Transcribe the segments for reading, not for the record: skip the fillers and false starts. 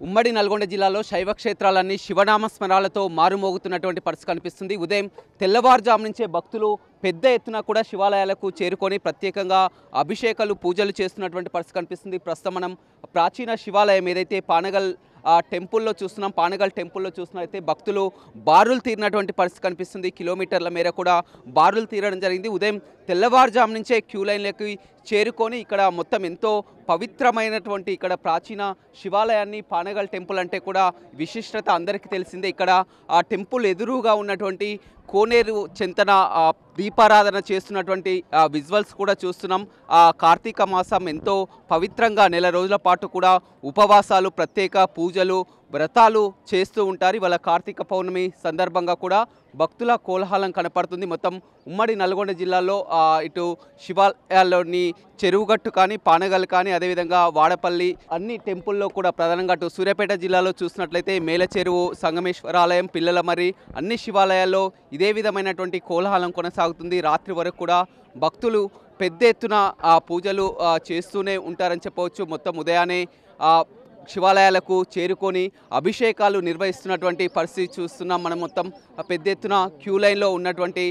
ఉమ్మడి నల్గొండ జిల్లాలో శైవ క్షేత్రాలన్నీ శివనామస్మరాలతో మారుమోగుతున్నటువంటి పరిస్థితి కనిపిస్తుంది. ఉదయం తెల్లవారుజాము నుంచే భక్తులు పెద్ద ఎత్తున కూడా శివాలయాలకు చేరుకొని ప్రత్యేకంగా అభిషేకాలు పూజలు చేస్తున్నటువంటి పరిస్థితి కనిపిస్తుంది. ప్రస్తుతం మనం ప్రాచీన శివాలయం ఏదైతే పానగల్ టెంపుల్లో చూస్తున్నాం, పానగల్ టెంపుల్లో చూస్తున్నట్లయితే భక్తులు బారులు తీరినటువంటి పరిస్థితి కనిపిస్తుంది. కిలోమీటర్ల మేర కూడా బారులు తీరడం జరిగింది. ఉదయం తెల్లవారుజాము నుంచే క్యూ లైన్లకి చేరుకొని ఇక్కడ మొత్తం ఎంతో పవిత్రమైనటువంటి ఇక్కడ ప్రాచీన శివాలయాన్ని పానగల్ టెంపుల్ అంటే కూడా విశిష్టత అందరికీ తెలిసిందే. ఇక్కడ ఆ టెంపుల్ ఎదురుగా ఉన్నటువంటి కోనేరు చెంతన దీపారాధన చేస్తున్నటువంటి విజువల్స్ కూడా చూస్తున్నాం. కార్తీక మాసం ఎంతో పవిత్రంగా నెల రోజుల పాటు కూడా ఉపవాసాలు, ప్రత్యేక పూజలు, వ్రతాలు చేస్తూ ఉంటారు. ఇవాళ కార్తీక పౌర్ణమి సందర్భంగా కూడా భక్తుల కోలాహలం కనపడుతుంది. మొత్తం ఉమ్మడి నల్గొండ జిల్లాలో ఇటు శివాలయాల్లోని చెరువుగట్టు కానీ, పానగల్ కానీ, అదేవిధంగా వాడపల్లి అన్ని టెంపుల్లో కూడా ప్రధానంగా అటు సూర్యాపేట జిల్లాలో చూసినట్లయితే మేలచెరువు, సంగమేశ్వరాలయం, పిల్లలమర్రి అన్ని శివాలయాల్లో ఇదే విధమైనటువంటి కోలాహలం కొనసాగుతుంది. రాత్రి వరకు కూడా భక్తులు పెద్ద ఎత్తున పూజలు చేస్తూనే ఉంటారని చెప్పవచ్చు. మొత్తం ఉదయాన్నే శివాలయాలకు చేరుకొని అభిషేకాలు నిర్వహిస్తున్నటువంటి పరిస్థితి చూస్తున్నాం. మనం మొత్తం పెద్ద ఎత్తున క్యూ లైన్లో ఉన్నటువంటి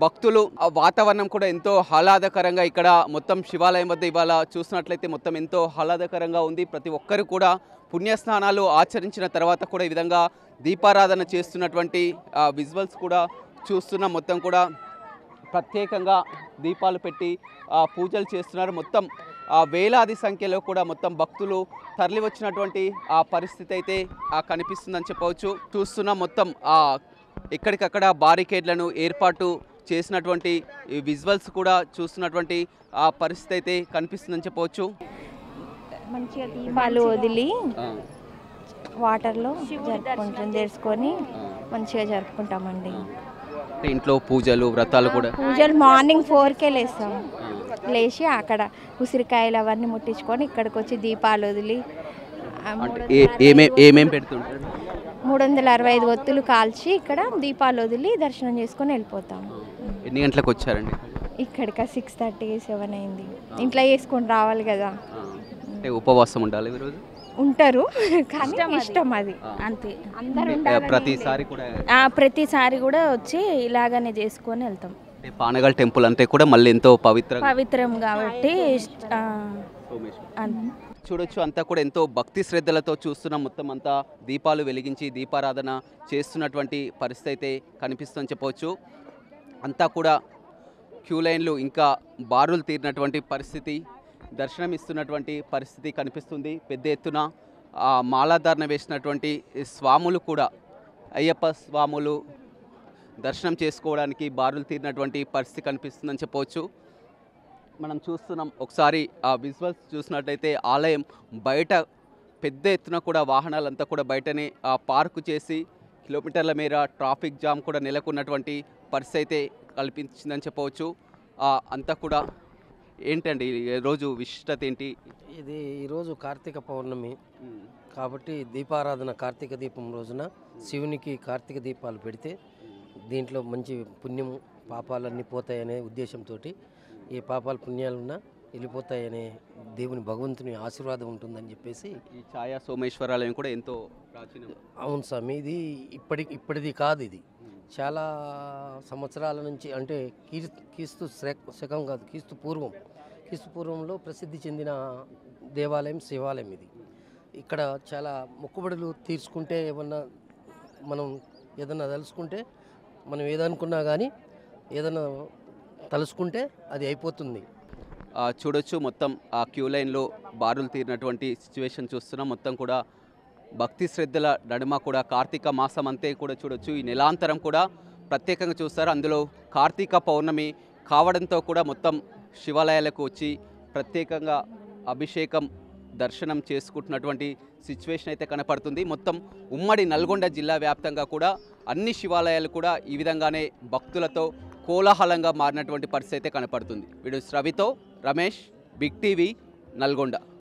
భక్తులు, వాతావరణం కూడా ఎంతో ఆహ్లాదకరంగా ఇక్కడ మొత్తం శివాలయం వద్ద ఇవాళ చూసినట్లయితే మొత్తం ఎంతో ఆహ్లాదకరంగా ఉంది. ప్రతి ఒక్కరు కూడా పుణ్యస్నానాలు ఆచరించిన తర్వాత కూడా ఈ విధంగా దీపారాధన చేస్తున్నటువంటి విజువల్స్ కూడా చూస్తున్నాం. మొత్తం కూడా ప్రత్యేకంగా దీపాలు పెట్టి పూజలు చేస్తున్నారు. మొత్తం వేలాది సంఖ్యలో కూడా మొత్తం భక్తులు తరలి వచ్చినటువంటి పరిస్థితి అయితే కనిపిస్తుందని చెప్పవచ్చు. చూస్తున్నాం మొత్తం ఎక్కడికక్కడ బారికేడ్లను ఏర్పాటు చేసినటువంటి విజువల్స్ కూడా చూస్తున్నటువంటి పరిస్థితి అయితే కనిపిస్తుందని చెప్పవచ్చు. మంచిగా దీపాలు వదిలి వాటర్లో జరుపుకుంటాం, తెలుసుకొని మంచిగా జరుపుకుంటామండి. ఇంట్లో పూజలు, వ్రతాలు కూడా పూజలు మార్నింగ్ 4కే లేస్తాం. లేచి అక్కడ ఉసిరికాయలు అవన్నీ ముట్టించుకొని ఇక్కడికి వచ్చి దీపాలు వదిలి ఏమేమి పెడుతుంటారు? 365 ఒత్తులు కాల్చి ఇక్కడ దీపాలు వదిలి దర్శనం చేసుకొని వెళ్ళిపోతాం. ఎన్ని గంటలకు వచ్చారండి ఇక్కడికి? 6:30, 7 అయింది. ఇంట్లో చేసుకొని రావాలి కదా. ఉపవాసం ఉండాలి ఈరోజు? ఉంటారు, కానీ ఇష్టం అది అంతే. అందరూ ప్రతిసారి కూడా వచ్చి ఇలాగనే చేసుకొని వెళ్తాం. పానగల్ టెంపుల్ అంటే కూడా మళ్ళీ ఎంతో పవిత్రం కాబట్టి చూడొచ్చు. అంతా కూడా ఎంతో భక్తి శ్రద్ధలతో చూస్తున్నాం. మొత్తం అంతా దీపాలు వెలిగించి దీపారాధన చేస్తున్నటువంటి పరిస్థితి అయితే కనిపిస్తుందని చెప్పవచ్చు. అంతా కూడా క్యూ లైన్లు ఇంకా బారులు తీరినటువంటి పరిస్థితి, దర్శనం ఇస్తున్నటువంటి పరిస్థితి కనిపిస్తుంది. పెద్ద ఎత్తున మాలాధారణ వేసినటువంటి స్వాములు కూడా, అయ్యప్ప స్వాములు దర్శనం చేసుకోవడానికి బారులు తీరినటువంటి పరిస్థితి కనిపిస్తుందని చెప్పవచ్చు. మనం చూస్తున్నాం. ఒకసారి ఆ విజువల్స్ చూసినట్టయితే ఆలయం బయట పెద్ద ఎత్తున కూడా వాహనాలంతా కూడా బయటనే పార్కు చేసి కిలోమీటర్ల మేర ట్రాఫిక్ జామ్ కూడా నెలకొన్నటువంటి పరిస్థితి అయితే కల్పించిందని చెప్పవచ్చు. అంతా కూడా ఏంటండి ఈరోజు విశిష్టత ఏంటి? ఇది ఈరోజు కార్తీక పౌర్ణమి కాబట్టి దీపారాధన, కార్తీక దీపం రోజున శివునికి కార్తీక దీపాలు పెడితే దీంట్లో మంచి పుణ్యము, పాపాలన్నీ పోతాయనే ఉద్దేశంతో ఏ పాపాలు పుణ్యాలున్నా వెళ్ళిపోతాయనే దేవుని భగవంతుని ఆశీర్వాదం ఉంటుందని చెప్పేసి ఈ ఛాయా సోమేశ్వరాలయం కూడా ఎంతో ప్రాచీనం. అవును స్వామి, ఇది ఇప్పటిది కాదు. ఇది చాలా సంవత్సరాల నుంచి, అంటే క్రీస్తు శకం కాదు, క్రీస్తు పూర్వంలో ప్రసిద్ధి చెందిన దేవాలయం, శివాలయం ఇది. ఇక్కడ చాలా మొక్కుబడులు తీర్చుకుంటే, మనం ఏదన్నా తలుసుకుంటే, మనం ఏదనుకున్నా కానీ ఏదైనా తలుసుకుంటే అది అయిపోతుంది. చూడొచ్చు మొత్తం ఆ క్యూ లైన్లో బారులు తీరినటువంటి సిచ్యువేషన్ చూస్తున్నాం. మొత్తం కూడా భక్తి శ్రద్ధల నడుమ కూడా కార్తీక మాసం అంతే కూడా చూడొచ్చు. ఈ నెలాంతరం కూడా ప్రత్యేకంగా చూస్తారు. అందులో కార్తీక పౌర్ణమి కావడంతో కూడా మొత్తం శివాలయాలకు వచ్చి ప్రత్యేకంగా అభిషేకం, దర్శనం చేసుకుంటున్నటువంటి సిచ్యువేషన్ అయితే కనపడుతుంది. మొత్తం ఉమ్మడి నల్గొండ జిల్లా వ్యాప్తంగా కూడా అన్ని శివాలయాలు కూడా ఈ విధంగానే భక్తులతో కోలాహలంగా మారినటువంటి పరిస్థితి అయితే కనపడుతుంది. వీడియో రవితో రమేష్, బిగ్ టీవీ, నల్గొండ.